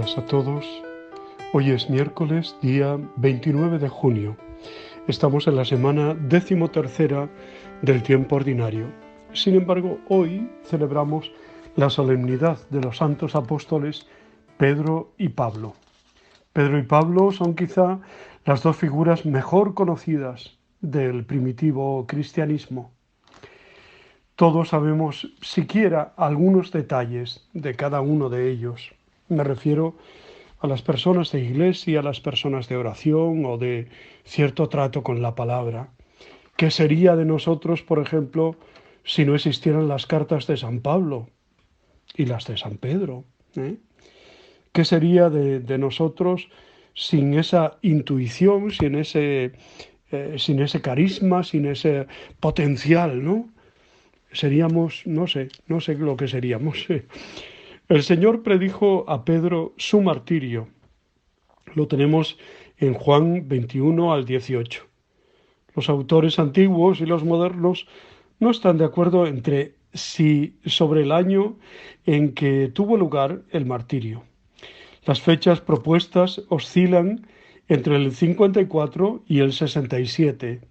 días a todos. Hoy es miércoles, día 29 de junio. Estamos en la semana 13ª del tiempo ordinario. Sin embargo, hoy celebramos la solemnidad de los santos apóstoles Pedro y Pablo. Pedro y Pablo son quizá las dos figuras mejor conocidas del primitivo cristianismo. Todos sabemos siquiera algunos detalles de cada uno de ellos. Me refiero a las personas de iglesia, a las personas de oración o de cierto trato con la palabra. ¿Qué sería de nosotros, por ejemplo, si no existieran las cartas de San Pablo y las de San Pedro? ¿Qué sería de nosotros sin esa intuición, sin ese carisma, sin ese potencial, ¿no? Seríamos, no sé lo que seríamos. El Señor predijo a Pedro su martirio. Lo tenemos en Juan 21 al 18. Los autores antiguos y los modernos no están de acuerdo entre sí sobre el año en que tuvo lugar el martirio. Las fechas propuestas oscilan entre el 54 y el 67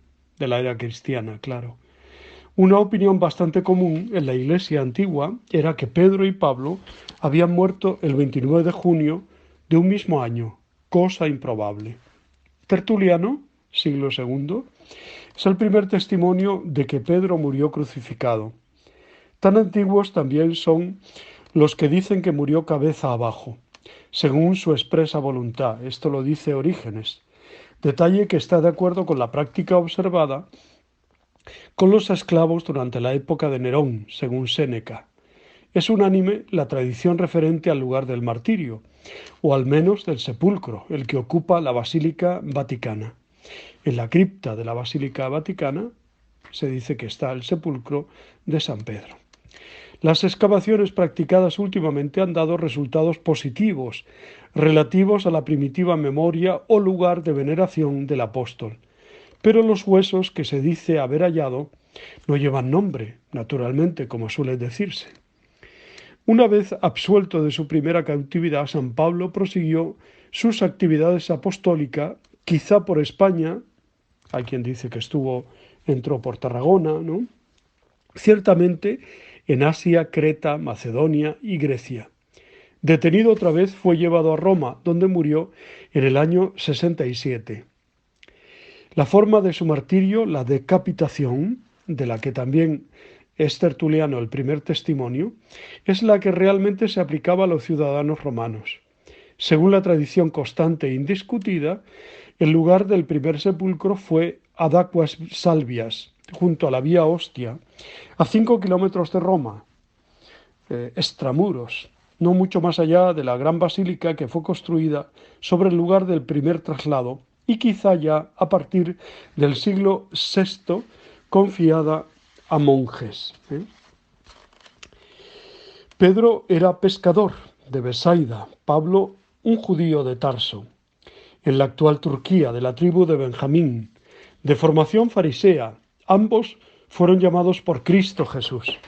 de la era cristiana, claro. Una opinión bastante común en la Iglesia antigua era que Pedro y Pablo habían muerto el 29 de junio de un mismo año, cosa improbable. Tertuliano, siglo II, es el primer testimonio de que Pedro murió crucificado. Tan antiguos también son los que dicen que murió cabeza abajo, según su expresa voluntad. Esto lo dice Orígenes, detalle que está de acuerdo con la práctica observada con los esclavos durante la época de Nerón, según Séneca. Es unánime la tradición referente al lugar del martirio, o al menos del sepulcro, el que ocupa la Basílica Vaticana. En la cripta de la Basílica Vaticana se dice que está el sepulcro de San Pedro. Las excavaciones practicadas últimamente han dado resultados positivos relativos a la primitiva memoria o lugar de veneración del apóstol. Pero los huesos que se dice haber hallado no llevan nombre, naturalmente, como suele decirse. Una vez absuelto de su primera cautividad, San Pablo prosiguió sus actividades apostólicas, quizá por España. Hay quien dice que entró por Tarragona, ¿no? Ciertamente en Asia, Creta, Macedonia y Grecia. Detenido otra vez, fue llevado a Roma, donde murió en el año 67. La forma de su martirio, la decapitación, de la que también es Tertuliano el primer testimonio, es la que realmente se aplicaba a los ciudadanos romanos. Según la tradición constante e indiscutida, el lugar del primer sepulcro fue ad aquas salvias, junto a la vía Ostia, a 5 kilómetros de Roma, extramuros, no mucho más allá de la gran basílica que fue construida sobre el lugar del primer traslado y quizá ya a partir del siglo VI confiada a monjes. Pedro era pescador de Besaida, Pablo un judío de Tarso, en la actual Turquía, de la tribu de Benjamín, de formación farisea. Ambos fueron llamados por Cristo Jesús.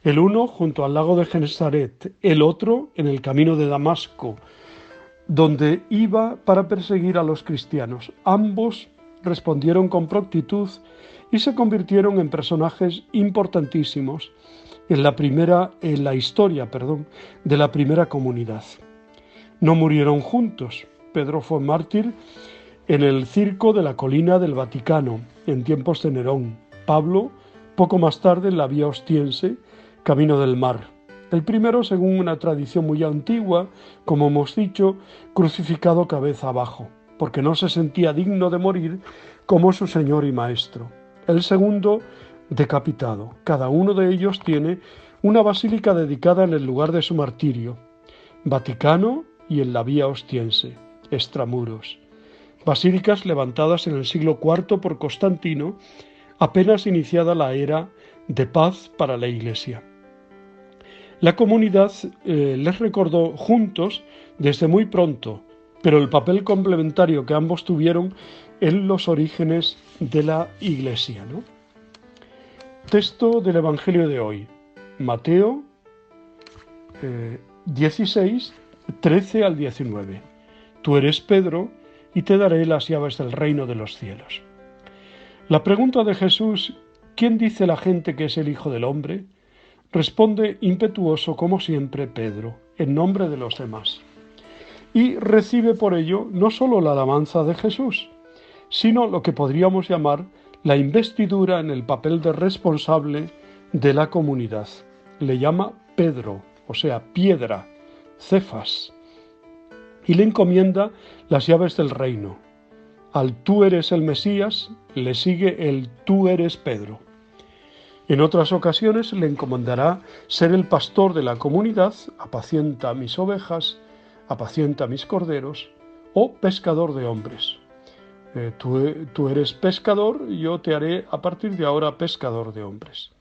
El uno junto al lago de Genesaret, el otro en el camino de Damasco, donde iba para perseguir a los cristianos. Ambos respondieron con prontitud y se convirtieron en personajes importantísimos en la historia de la primera comunidad. No murieron juntos. Pedro fue mártir en el circo de la colina del Vaticano, en tiempos de Nerón. Pablo, poco más tarde, en la vía Ostiense, camino del mar. El primero, según una tradición muy antigua, como hemos dicho, crucificado cabeza abajo, porque no se sentía digno de morir como su Señor y Maestro. El segundo, decapitado. Cada uno de ellos tiene una basílica dedicada en el lugar de su martirio, Vaticano y en la vía Ostiense, extramuros. Basílicas levantadas en el siglo IV por Constantino, apenas iniciada la era de paz para la Iglesia. La comunidad les recordó juntos desde muy pronto, pero el papel complementario que ambos tuvieron en los orígenes de la Iglesia, ¿no? Texto del Evangelio de hoy, Mateo 16, 13 al 19. Tú eres Pedro, y te daré las llaves del reino de los cielos. La pregunta de Jesús, ¿quién dice la gente que es el Hijo del Hombre?, responde impetuoso como siempre Pedro, en nombre de los demás. Y recibe por ello no solo la alabanza de Jesús, sino lo que podríamos llamar la investidura en el papel de responsable de la comunidad. Le llama Pedro, o sea, piedra, Cefas, y le encomienda las llaves del reino. Al tú eres el Mesías, le sigue el tú eres Pedro. En otras ocasiones le encomendará ser el pastor de la comunidad, apacienta mis ovejas, apacienta mis corderos, o pescador de hombres. Tú eres pescador, yo te haré a partir de ahora pescador de hombres.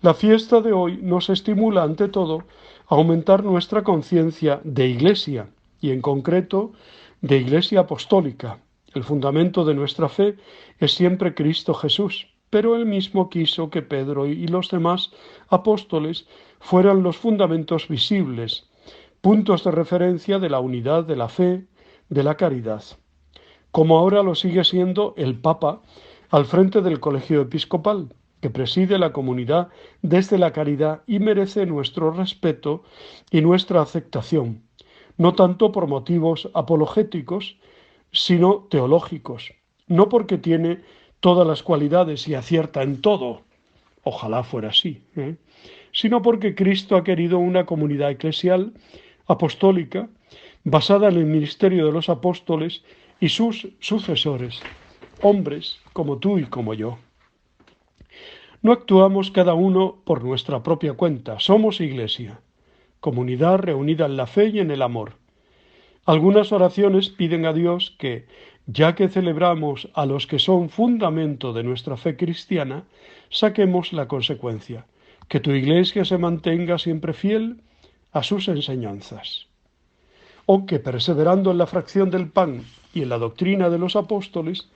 La fiesta de hoy nos estimula ante todo a aumentar nuestra conciencia de Iglesia, y en concreto de Iglesia apostólica. El fundamento de nuestra fe es siempre Cristo Jesús, pero Él mismo quiso que Pedro y los demás apóstoles fueran los fundamentos visibles, puntos de referencia de la unidad de la fe, de la caridad. Como ahora lo sigue siendo el Papa al frente del Colegio Episcopal, que preside la comunidad desde la caridad y merece nuestro respeto y nuestra aceptación, no tanto por motivos apologéticos, sino teológicos, no porque tiene todas las cualidades y acierta en todo, ojalá fuera así, sino porque Cristo ha querido una comunidad eclesial apostólica basada en el ministerio de los apóstoles y sus sucesores, hombres como tú y como yo. No actuamos cada uno por nuestra propia cuenta, somos Iglesia, comunidad reunida en la fe y en el amor. Algunas oraciones piden a Dios que, ya que celebramos a los que son fundamento de nuestra fe cristiana, saquemos la consecuencia, que tu Iglesia se mantenga siempre fiel a sus enseñanzas. O que, perseverando en la fracción del pan y en la doctrina de los apóstoles,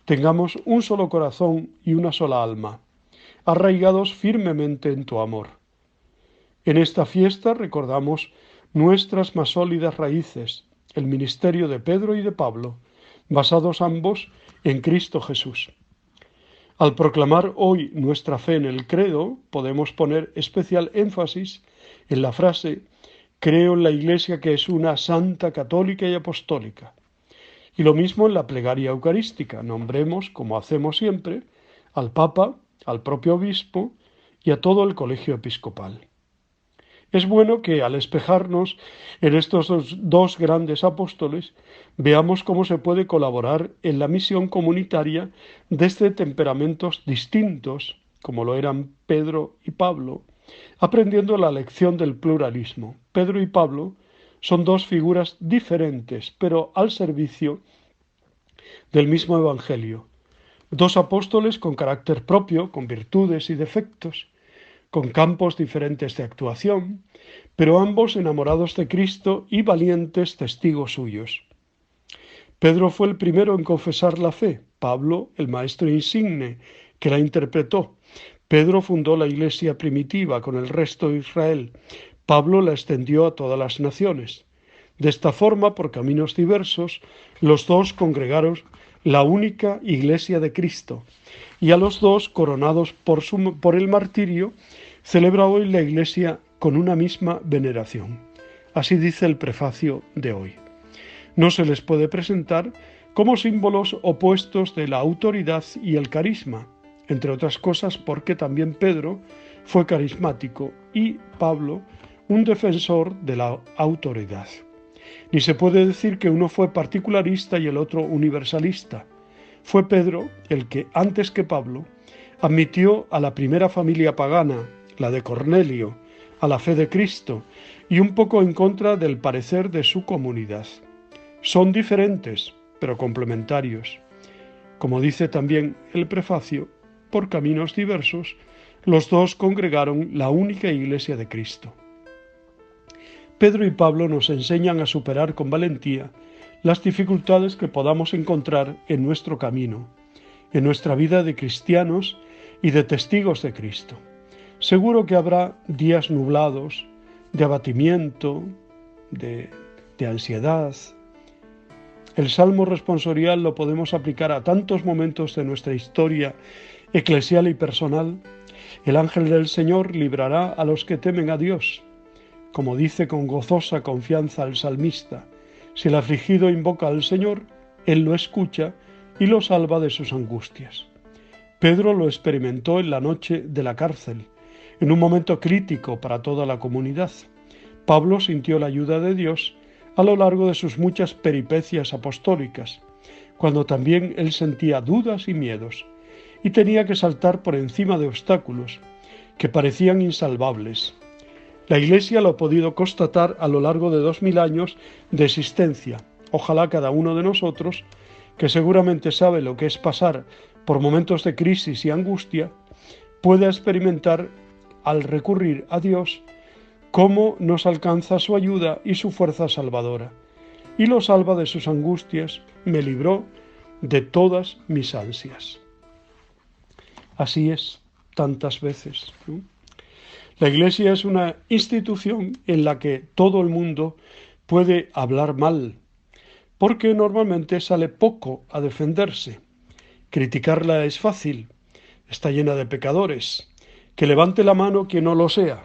tengamos un solo corazón y una sola alma, arraigados firmemente en tu amor. En esta fiesta recordamos nuestras más sólidas raíces, el ministerio de Pedro y de Pablo, basados ambos en Cristo Jesús. Al proclamar hoy nuestra fe en el credo, podemos poner especial énfasis en la frase «Creo en la Iglesia que es una santa, católica y apostólica». Y lo mismo en la plegaria eucarística, nombremos, como hacemos siempre, al Papa, al propio obispo y a todo el colegio episcopal. Es bueno que al espejarnos en estos dos grandes apóstoles veamos cómo se puede colaborar en la misión comunitaria desde temperamentos distintos, como lo eran Pedro y Pablo, aprendiendo la lección del pluralismo. Pedro y Pablo son dos figuras diferentes, pero al servicio del mismo Evangelio. Dos apóstoles con carácter propio, con virtudes y defectos, con campos diferentes de actuación, pero ambos enamorados de Cristo y valientes testigos suyos. Pedro fue el primero en confesar la fe, Pablo el maestro insigne que la interpretó. Pedro fundó la iglesia primitiva con el resto de Israel, Pablo la extendió a todas las naciones. De esta forma, por caminos diversos, los dos congregaron la única iglesia de Cristo, y a los dos, coronados por el martirio, celebra hoy la Iglesia con una misma veneración. Así dice el prefacio de hoy. No se les puede presentar como símbolos opuestos de la autoridad y el carisma, entre otras cosas porque también Pedro fue carismático y Pablo un defensor de la autoridad. Ni se puede decir que uno fue particularista y el otro universalista. Fue Pedro el que, antes que Pablo, admitió a la primera familia pagana, la de Cornelio, a la fe de Cristo y un poco en contra del parecer de su comunidad. Son diferentes, pero complementarios. Como dice también el prefacio, por caminos diversos, los dos congregaron la única iglesia de Cristo. Pedro y Pablo nos enseñan a superar con valentía las dificultades que podamos encontrar en nuestro camino, en nuestra vida de cristianos y de testigos de Cristo. Seguro que habrá días nublados, de abatimiento, de de ansiedad. El Salmo responsorial lo podemos aplicar a tantos momentos de nuestra historia eclesial y personal. El ángel del Señor librará a los que temen a Dios. Como dice con gozosa confianza el salmista, si el afligido invoca al Señor, Él lo escucha y lo salva de sus angustias. Pedro lo experimentó en la noche de la cárcel, en un momento crítico para toda la comunidad. Pablo sintió la ayuda de Dios a lo largo de sus muchas peripecias apostólicas, cuando también él sentía dudas y miedos, y tenía que saltar por encima de obstáculos que parecían insalvables. La Iglesia lo ha podido constatar a lo largo de 2000 años de existencia. Ojalá cada uno de nosotros, que seguramente sabe lo que es pasar por momentos de crisis y angustia, pueda experimentar, al recurrir a Dios, cómo nos alcanza su ayuda y su fuerza salvadora, y lo salva de sus angustias, me libró de todas mis ansias. Así es, tantas veces, ¿no? La Iglesia es una institución en la que todo el mundo puede hablar mal, porque normalmente sale poco a defenderse. Criticarla es fácil, está llena de pecadores. Que levante la mano quien no lo sea.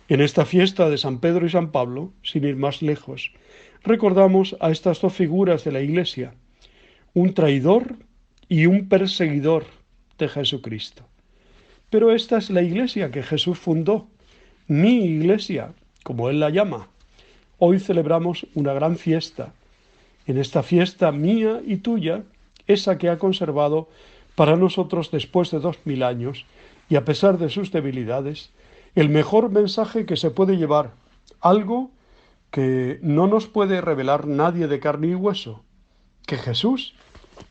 En esta fiesta de San Pedro y San Pablo, sin ir más lejos, recordamos a estas dos figuras de la Iglesia, un traidor y un perseguidor de Jesucristo. Pero esta es la Iglesia que Jesús fundó, mi Iglesia, como Él la llama. Hoy celebramos una gran fiesta. En esta fiesta mía y tuya, esa que ha conservado para nosotros después de 2000 años, y a pesar de sus debilidades, el mejor mensaje que se puede llevar, algo que no nos puede revelar nadie de carne y hueso, que Jesús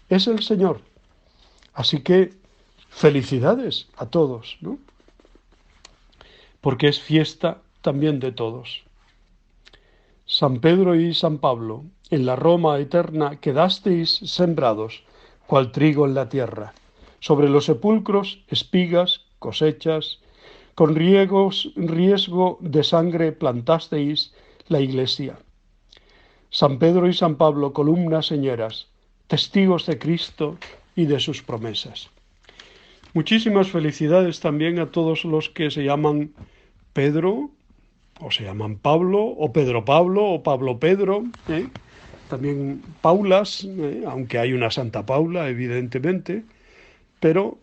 es el Señor. Así que felicidades a todos, ¿no? Porque es fiesta también de todos. San Pedro y San Pablo, en la Roma eterna quedasteis sembrados, cual trigo en la tierra. Sobre los sepulcros, espigas, cosechas, con riesgo de sangre plantasteis la Iglesia. San Pedro y San Pablo, columnas señeras, testigos de Cristo y de sus promesas. Muchísimas felicidades también a todos los que se llaman Pedro, o se llaman Pablo, o Pedro Pablo, o Pablo Pedro, también Paulas, aunque hay una Santa Paula, evidentemente, pero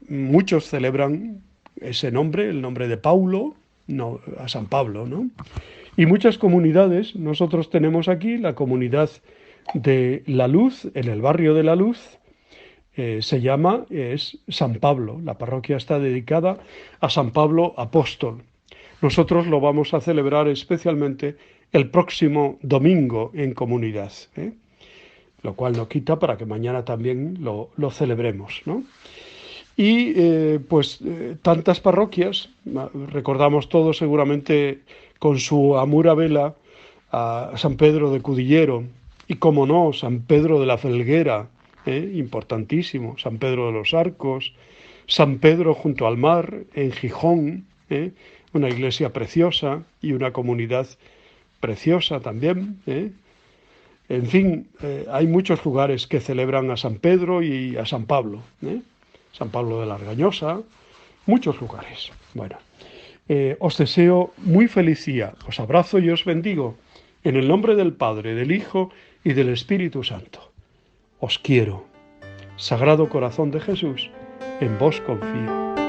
muchos celebran ese nombre, el nombre de Paulo, no, a San Pablo, ¿no? Y muchas comunidades, nosotros tenemos aquí la comunidad de La Luz, en el barrio de La Luz, es San Pablo, la parroquia está dedicada a San Pablo Apóstol. Nosotros lo vamos a celebrar especialmente el próximo domingo en comunidad, lo cual no quita para que mañana también lo celebremos, ¿no? Y tantas parroquias, recordamos todos seguramente con su amura vela a San Pedro de Cudillero y, como no, San Pedro de la Felguera, importantísimo, San Pedro de los Arcos, San Pedro junto al mar en Gijón, una iglesia preciosa y una comunidad preciosa también, En fin, hay muchos lugares que celebran a San Pedro y a San Pablo, San Pablo de la Argañosa, muchos lugares. Bueno, os deseo muy feliz día, os abrazo y os bendigo, en el nombre del Padre, del Hijo y del Espíritu Santo. Os quiero. Sagrado Corazón de Jesús, en vos confío.